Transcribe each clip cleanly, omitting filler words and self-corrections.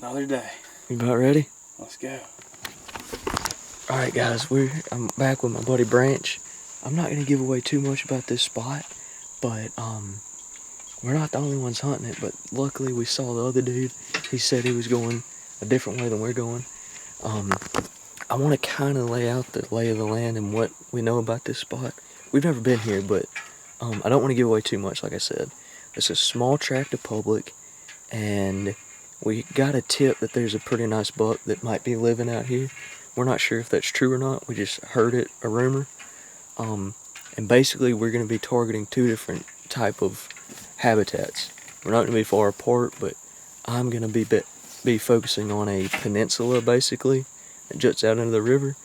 Another day. You about ready? Let's go. Alright guys, I'm back with my buddy Branch. I'm not gonna give away too much about this spot, but we're not the only ones hunting it, but luckily we saw the other dude. He said he was going a different way than we're going. I want to kind of lay out the lay of the land and what we know about this spot. We've never been here, but I don't want to give away too much, like I said. It's a small tract of public, and we got a tip that there's a pretty nice buck that might be living out here. We're not sure if that's true or not. We just heard it, a rumor. And basically we're going to be targeting two different type of habitats. We're not going to be far apart, but I'm going to be focusing on a peninsula basically that juts out into the river,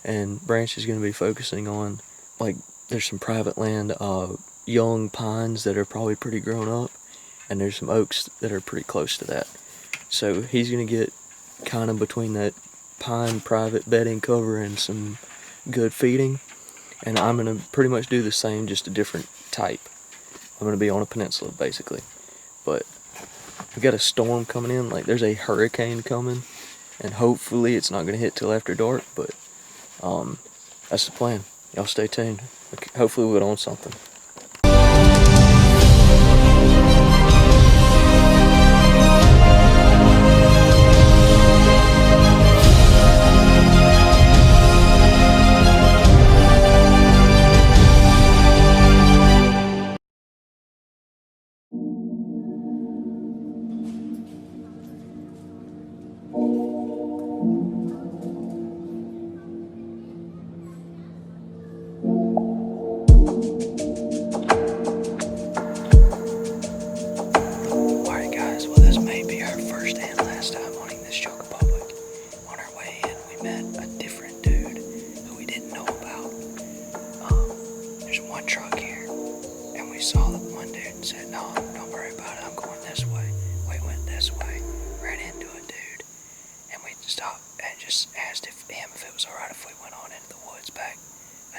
and Branch is going to be focusing on, like, there's some private land, young pines that are probably pretty grown up, and there's some oaks that are pretty close to that. So he's going to get kind of between that pine private bedding cover and some good feeding, and I'm going to pretty much do the same, just a different type. I'm going to be on a peninsula basically, but we got a storm coming in, like there's a hurricane coming, and hopefully it's not going to hit till after dark, but that's the plan. Y'all stay tuned. Hopefully we'll get on something.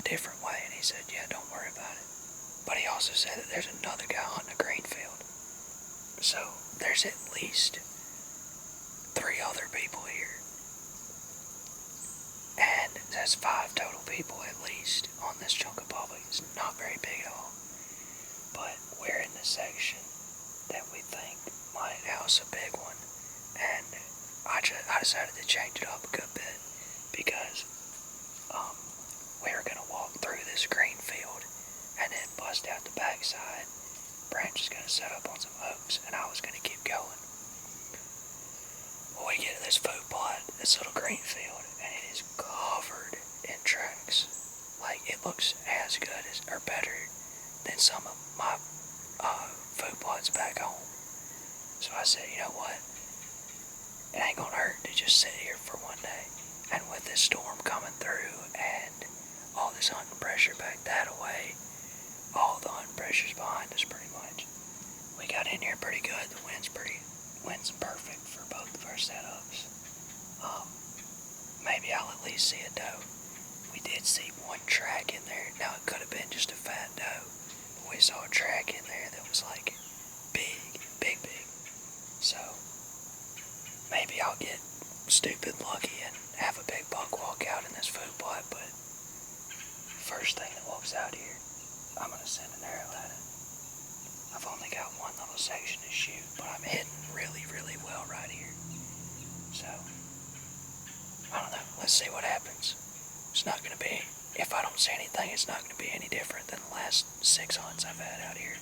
Different way, and he said, yeah, don't worry about it. But he also said that there's another guy hunting a green field. So there's at least 3 other people here, and that's 5 total people at least on this chunk of public. It's not very big at all, but we're in the section that we think might house a big one, and I decided to change it up a good bit because we were going to walk through this green field and then bust out the backside. Branch is going to set up on some oaks, and I was going to keep going. Well, we get to this food plot, this little green field, and it is covered in tracks. Like, it looks as good as, or better than some of my food plots back home. So I said, you know what? It ain't going to hurt to just sit here for one day. And with this storm coming through and all this hunting pressure back that away, all the hunting pressure's behind us pretty much. We got in here pretty good. The wind's perfect for both of our setups. Maybe I'll at least see a doe. We did see one track in there. Now it could have been just a fat doe, but we saw a track in there that was like big. So maybe I'll get stupid lucky and have a big buck walk out in this food plot, but first thing that walks out here, I'm going to send an arrow at it. I've only got one little section to shoot, but I'm hitting really well right here. So, I don't know. Let's see what happens. It's not going to be, if I don't see anything, it's not going to be any different than the last 6 hunts I've had out here.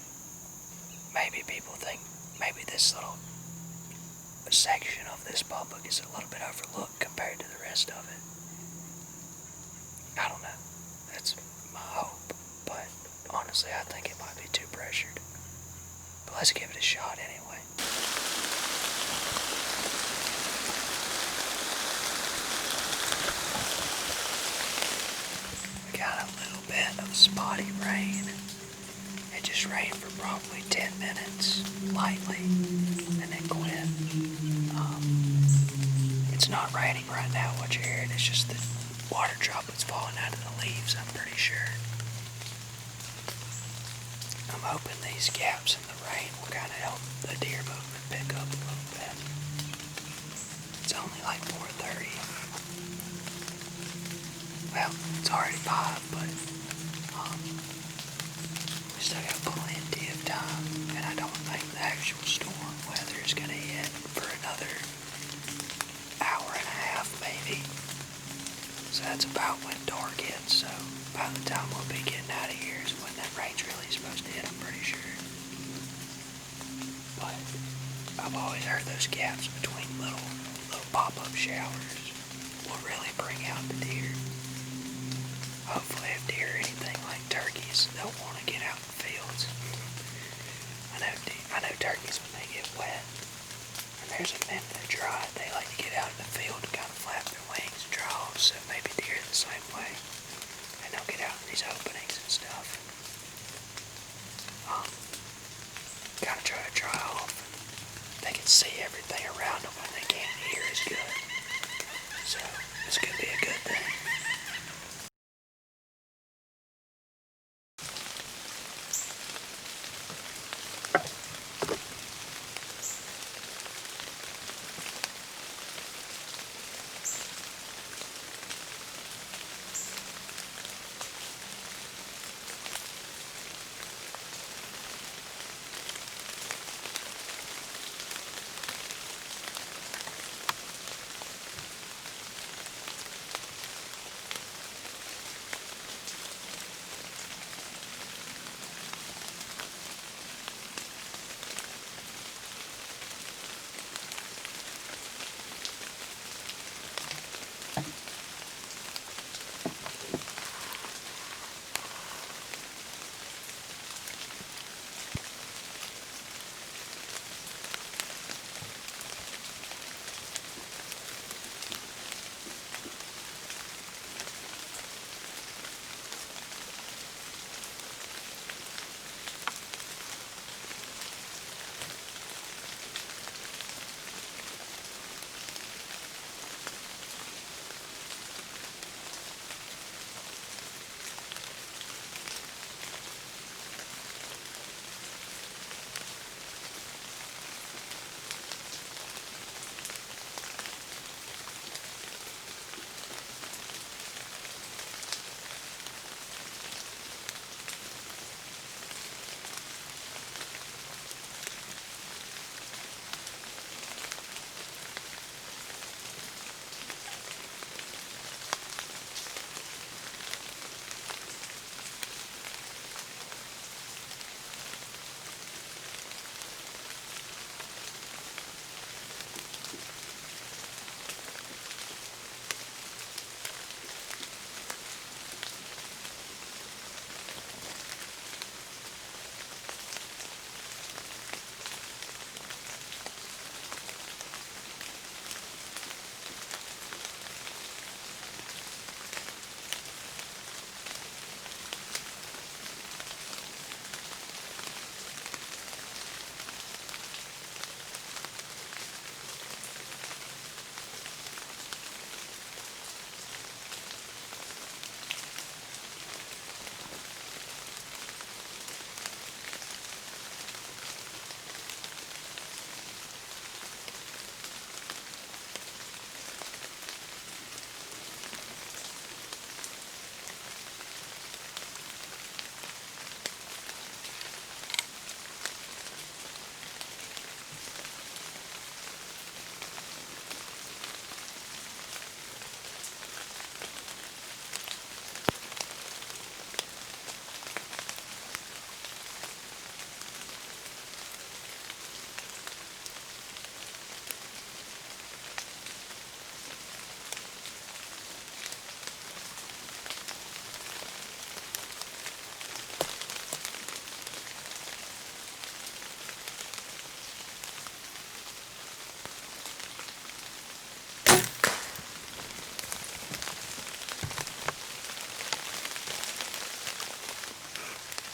Maybe people think, maybe this little section of this public is a little bit overlooked compared to the rest of it. I don't know. That's my hope, but honestly I think it might be too pressured. But let's give it a shot anyway. We got a little bit of spotty rain. It just rained for probably 10 minutes, lightly, and then quit. It's not raining right now, what you're hearing. It's just the water droplets falling out of the leaves, I'm pretty sure. I'm hoping these gaps in the rain will kind of help the deer movement pick up a little bit. only like 4:30. Well, it's already 5, but we still got plenty of time, and I don't think the actual storm weather is going to hit for another hour and a half, maybe. So that's about when dark hits, so by the time we'll be getting out of here is when that rain's really supposed to hit, I'm pretty sure. But I've always heard those gaps between little pop-up showers will really bring out the deer. Hopefully if deer are anything like turkeys, they'll want to get out in the fields. I know turkeys, when they get wet, and there's a minute they're dry, they like to get out in the field and kind of flap their wings and dry off, so maybe deer the same way. And they'll get out in these openings and stuff. Kind of try to dry off. They can see everything around them when they can't hear as good. So, this could be a good thing.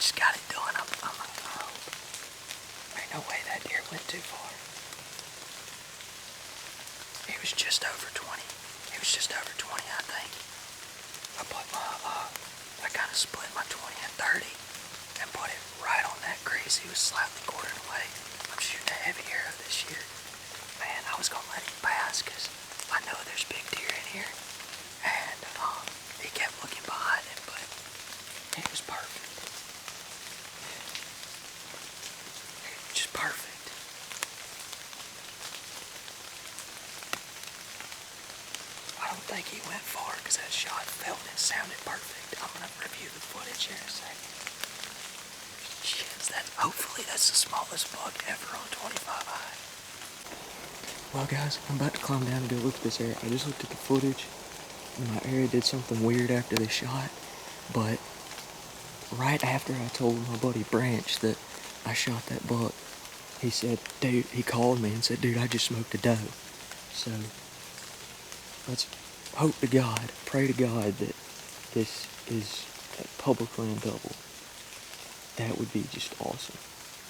Just got it done. I'm like, oh, ain't no way that deer went too far. He was just over 20. He was just over 20, I think. I put my, I kind of split my 20 and 30 and put it right on that crease. He was slightly quartered away. I'm shooting a heavy arrow this year. Man, I was going to let him pass because don't think he went far because that shot felt and sounded perfect. I'm gonna review the footage here in a second. Jeez, hopefully that's the smallest buck ever on 25i. Well guys, I'm about to climb down and go look at this area. I just looked at the footage and my area did something weird after they shot, but right after I told my buddy Branch that I shot that buck, he said, dude, he called me and said, dude, I just smoked a doe. So let's hope to God, pray to God that this is a public land double. That would be just awesome.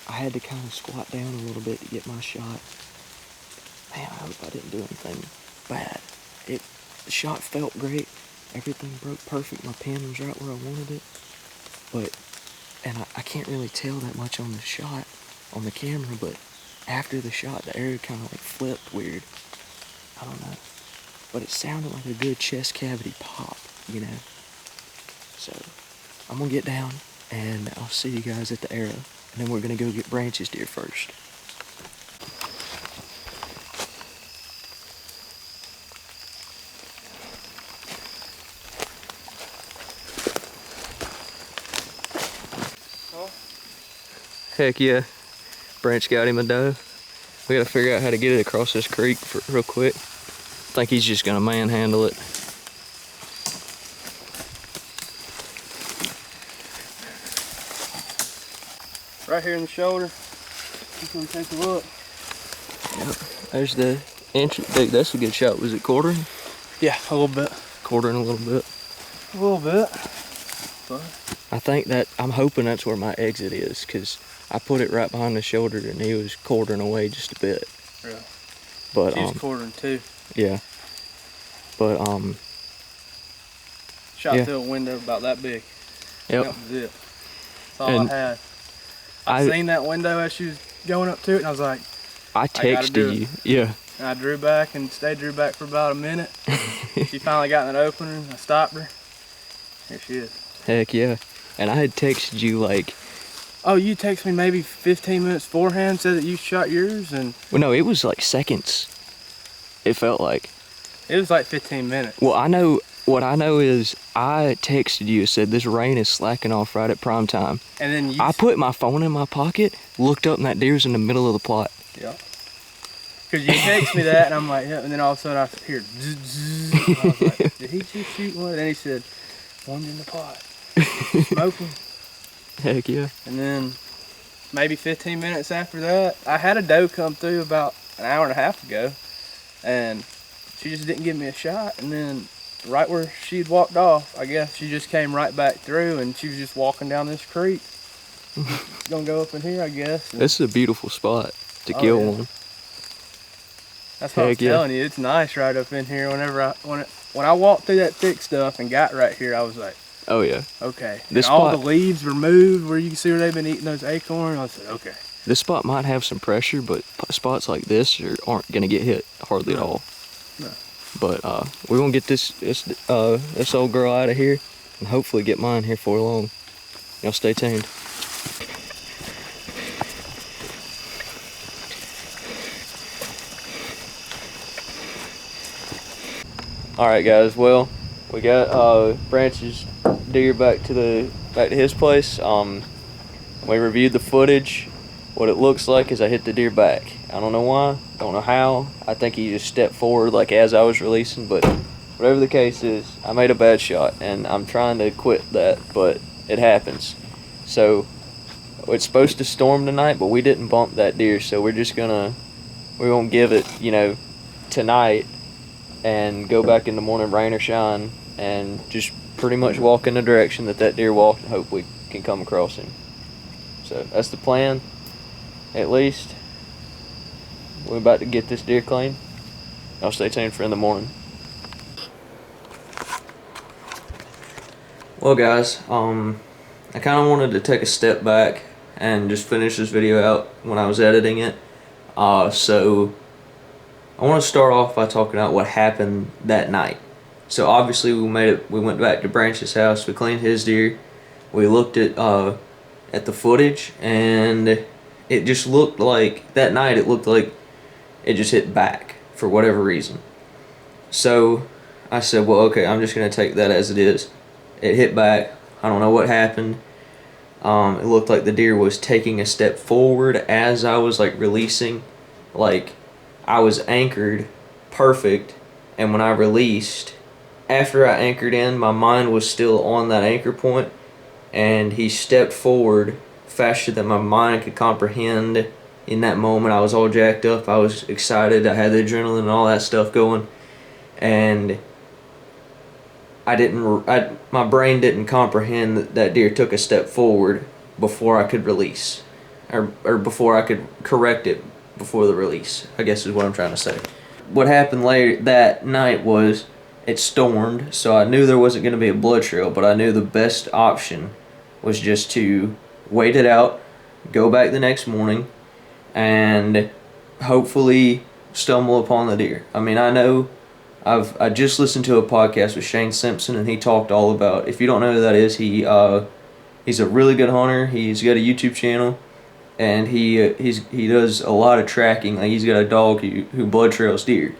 I had to kind of squat down a little bit to get my shot. Man, I hope I didn't do anything bad. The shot felt great. Everything broke perfect. My pin was right where I wanted it. And I can't really tell that much on the shot, on the camera, but after the shot, the area kind of like flipped weird. I don't know. But it sounded like a good chest cavity pop, you know? So, I'm gonna get down, and I'll see you guys at the arrow. And then we're gonna go get Branch's deer first. Heck yeah, Branch got him a doe. We gotta figure out how to get it across this creek real quick. I think he's just gonna manhandle it. Right here in the shoulder. Just gonna take a look. Yep, there's the entry. Dude, that's a good shot. Was it quartering? Yeah, a little bit. Quartering a little bit. A little bit. But I think that, I'm hoping that's where my exit is, because I put it right behind the shoulder and he was quartering away just a bit. yeah. But She's quartering too. yeah. But Shot yeah. through a window about that big. Yep. That was it. That's all I had. I seen that window as she was going up to it, and I was like, I texted you. Yeah. And I drew back and drew back for about a minute. She finally got in that opener. I stopped her. Here she is. Heck yeah. And I had texted you like, oh, you texted me maybe 15 minutes beforehand, said that you shot yours, and well, no, it was like seconds. It felt like. It was like 15 minutes. Well, what I know is I texted you and said this rain is slacking off right at prime time. And then I put my phone in my pocket, looked up, and that deer's in the middle of the plot. Yeah. Because you text me that, and I'm like, yeah, and then all of a sudden I hear zzz, zzz, and I was like, did he just shoot one? And then he said, one's in the pot. Smoking. Heck yeah. And then maybe 15 minutes after that, I had a doe come through about an hour and a half ago, and she just didn't give me a shot. And then right where she'd walked off, I guess she just came right back through, and she was just walking down this creek. Gonna go up in here, I guess. This is a beautiful spot to kill one. That's what I'm telling you. It's nice right up in here. When I walked through that thick stuff and got right here, I was like, oh yeah. Okay. This and all the leaves were moved where you can see where they've been eating those acorns. I said, okay. This spot might have some pressure, but spots like this aren't gonna get hit hardly at all. No. But we're gonna get this old girl out of here and hopefully get mine here for long. Y'all stay tuned. All right, guys. Well, we got Branch's deer back to his place. We reviewed the footage. What it looks like is I hit the deer back. I don't know why, don't know how. I think he just stepped forward like as I was releasing, but whatever the case is, I made a bad shot, and I'm trying to quit that, but it happens. So it's supposed to storm tonight, but we didn't bump that deer, so we're gonna give it, tonight, and go back in the morning, rain or shine, and just pretty much walk in the direction that deer walked and hope we can come across him. So that's the plan, at least. We're about to get this deer clean. Y'all stay tuned for in the morning. Well guys, I kind of wanted to take a step back and just finish this video out when I was editing it. So I want to start off by talking about what happened that night. So obviously we went back to Branch's house, we cleaned his deer, we looked at the footage, and it just looked like, that night it looked like it just hit back for whatever reason. So I said, well, okay, I'm just going to take that as it is. It hit back. I don't know what happened. It looked like the deer was taking a step forward as I was like releasing. Like I was anchored perfect, and when I released, after I anchored in, my mind was still on that anchor point, and he stepped forward faster than my mind could comprehend. In that moment, I was all jacked up. I was excited. I had the adrenaline and all that stuff going, and my brain didn't comprehend that deer took a step forward before I could release, or before I could correct it before the release, I guess is what I'm trying to say. What happened later that night was it stormed, so I knew there wasn't going to be a blood trail, but I knew the best option was just to wait it out, go back the next morning, and hopefully stumble upon the deer. I mean, I know I just listened to a podcast with Shane Simpson, and he talked all about, if you don't know who that is, he's a really good hunter. He's got a YouTube channel, and he does a lot of tracking. Like he's got a dog who blood trails deer.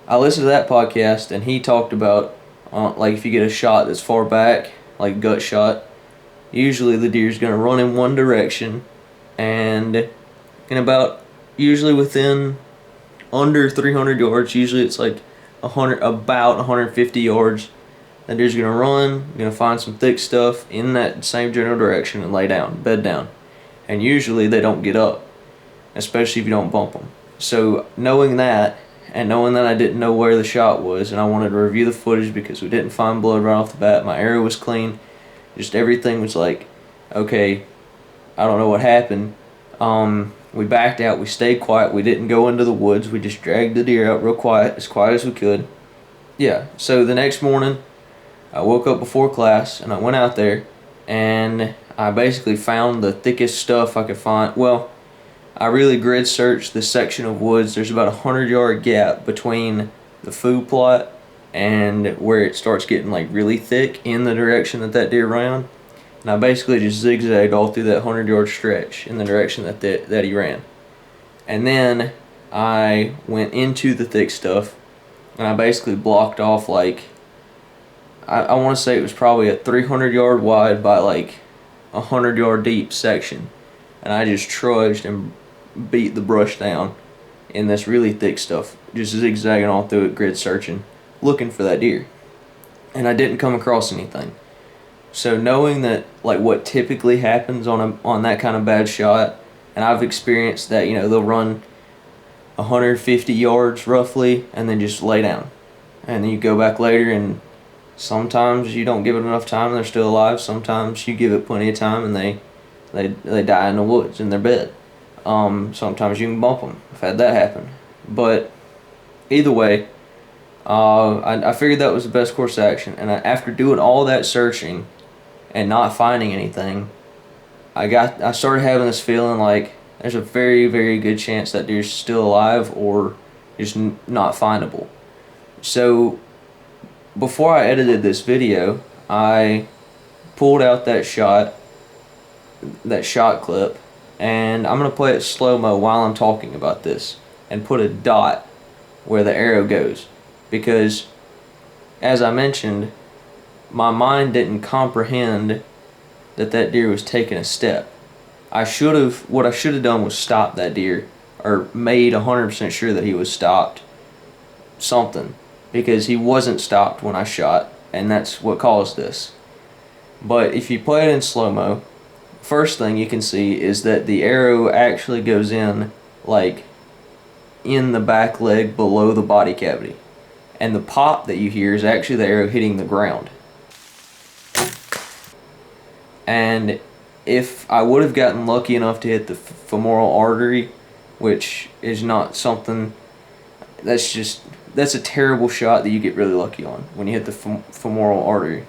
I listened to that podcast, and he talked about like if you get a shot that's far back, like gut shot, usually the deer's gonna run in one direction, and usually within under 300 yards, usually it's like about 150 yards, that deer's gonna run, gonna find some thick stuff in that same general direction and lay down, bed down. And usually they don't get up, especially if you don't bump them. So knowing that, and knowing that I didn't know where the shot was, and I wanted to review the footage because we didn't find blood right off the bat, my arrow was clean, just everything was like, okay, I don't know what happened. We backed out, we stayed quiet, we didn't go into the woods, we just dragged the deer out real quiet as we could. Yeah, so the next morning, I woke up before class, and I went out there, and I basically found the thickest stuff I could find. Well, I really grid searched this section of woods. There's about 100-yard gap between the food plot and where it starts getting like really thick in the direction that deer ran. And I basically just zigzagged all through that 100-yard stretch in the direction that he ran. And then I went into the thick stuff, and I basically blocked off like, I want to say it was probably a 300-yard wide by like 100-yard deep section. And I just trudged and beat the brush down in this really thick stuff, just zigzagging all through it, grid searching, looking for that deer. And I didn't come across anything. So knowing that, like, what typically happens on that kind of bad shot, and I've experienced that, you know, they'll run 150 yards roughly and then just lay down, and then you go back later, and sometimes you don't give it enough time and they're still alive. Sometimes you give it plenty of time and they die in the woods in their bed. Sometimes you can bump them. I've had that happen. But either way, I figured that was the best course of action, and after doing all that searching and not finding anything, I started having this feeling like there's a very, very good chance that deer's still alive or just not findable. So before I edited this video, I pulled out that shot clip, and I'm going to play it slow-mo while I'm talking about this and put a dot where the arrow goes, because as I mentioned, my mind didn't comprehend that deer was taking a step. What I should have done was stop that deer, or made 100% sure that he was stopped, something, because he wasn't stopped when I shot, and that's what caused this. But if you play it in slow-mo, first thing you can see is that the arrow actually goes in like in the back leg below the body cavity, and the pop that you hear is actually the arrow hitting the ground. And if I would have gotten lucky enough to hit the femoral artery, which is not something, that's a terrible shot that you get really lucky on when you hit the femoral artery.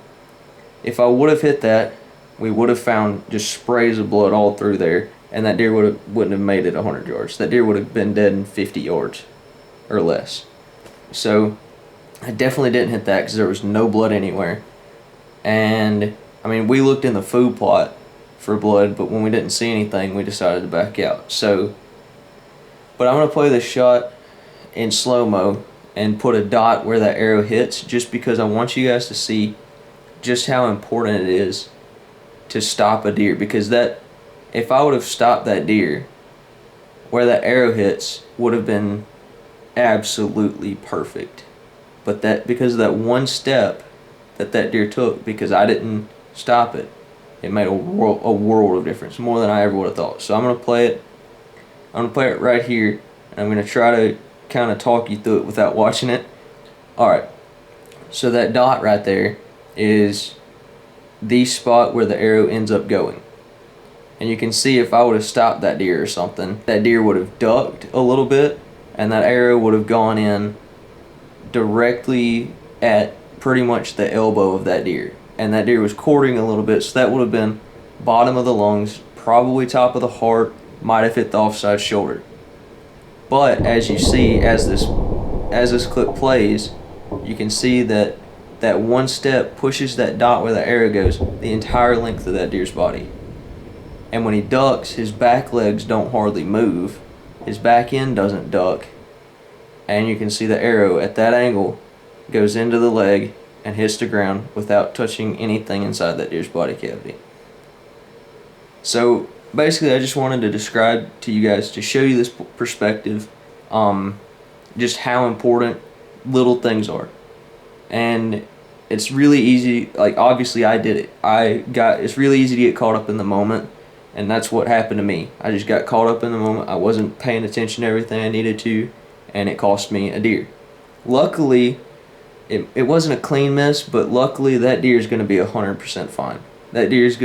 If I would have hit that, we would have found just sprays of blood all through there, and that deer wouldn't have made it 100 yards. That deer would have been dead in 50 yards or less. So I definitely didn't hit that because there was no blood anywhere. And I mean, we looked in the food plot for blood, but when we didn't see anything, we decided to back out. So, but I'm going to play this shot in slow-mo, and put a dot where that arrow hits, just because I want you guys to see just how important it is to stop a deer. Because that, if I would have stopped that deer, where that arrow hits would have been absolutely perfect. But that, because of that one step that deer took, because I didn't stop it, it made a world of difference, more than I ever would have thought. So I'm gonna play it. I'm gonna play it right here, and I'm gonna try to kind of talk you through it without watching it. All right. So that dot right there is the spot where the arrow ends up going. And you can see if I would have stopped that deer or something, that deer would have ducked a little bit, and that arrow would have gone in directly at pretty much the elbow of that deer. And that deer was quartering a little bit, so that would have been bottom of the lungs, probably top of the heart, might have hit the offside shoulder. But as you see, as this clip plays, you can see that that one step pushes that dot where the arrow goes the entire length of that deer's body. And when he ducks, his back legs don't hardly move, his back end doesn't duck, and you can see the arrow at that angle goes into the leg and hits the ground without touching anything inside that deer's body cavity. So basically, I just wanted to describe to you guys, to show you this perspective, just how important little things are. And it's really easy, like obviously I did it. It's really easy to get caught up in the moment, and that's what happened to me. I just got caught up in the moment. I wasn't paying attention to everything I needed to, and it cost me a deer. Luckily, it wasn't a clean miss, but luckily that deer is going to be 100% fine. That deer's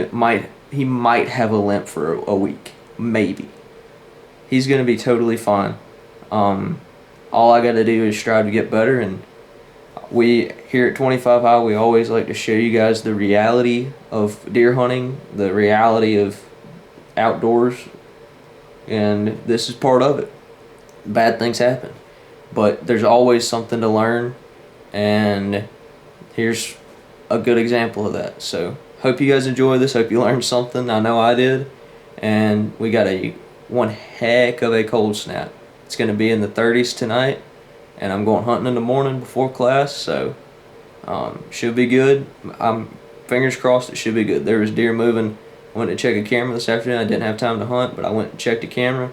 he might have a limp for a week, maybe. He's going to be totally fine. All I got to do is strive to get better, and we here at 25 High, we always like to show you guys the reality of deer hunting, the reality of outdoors, and this is part of it. Bad things happen, but there's always something to learn, and here's a good example of that. So hope you guys enjoy this. Hope you learned something. I know I did. And we got one heck of a cold snap. It's going to be in the 30s tonight, and I'm going hunting in the morning before class, so should be good. I'm fingers crossed it should be good. There was deer moving. I went to check a camera this afternoon. I didn't have time to hunt, but I went and checked the camera,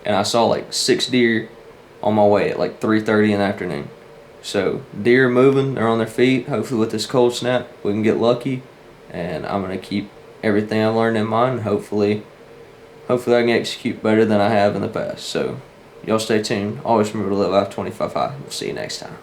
and I saw like 6 deer on my way at like 3:30 in the afternoon. So deer moving, they're on their feet. Hopefully with this cold snap we can get lucky, and I'm going to keep everything I learned in mind. Hopefully I can execute better than I have in the past. So y'all stay tuned. Always remember to live life 25 high. We'll see you next time.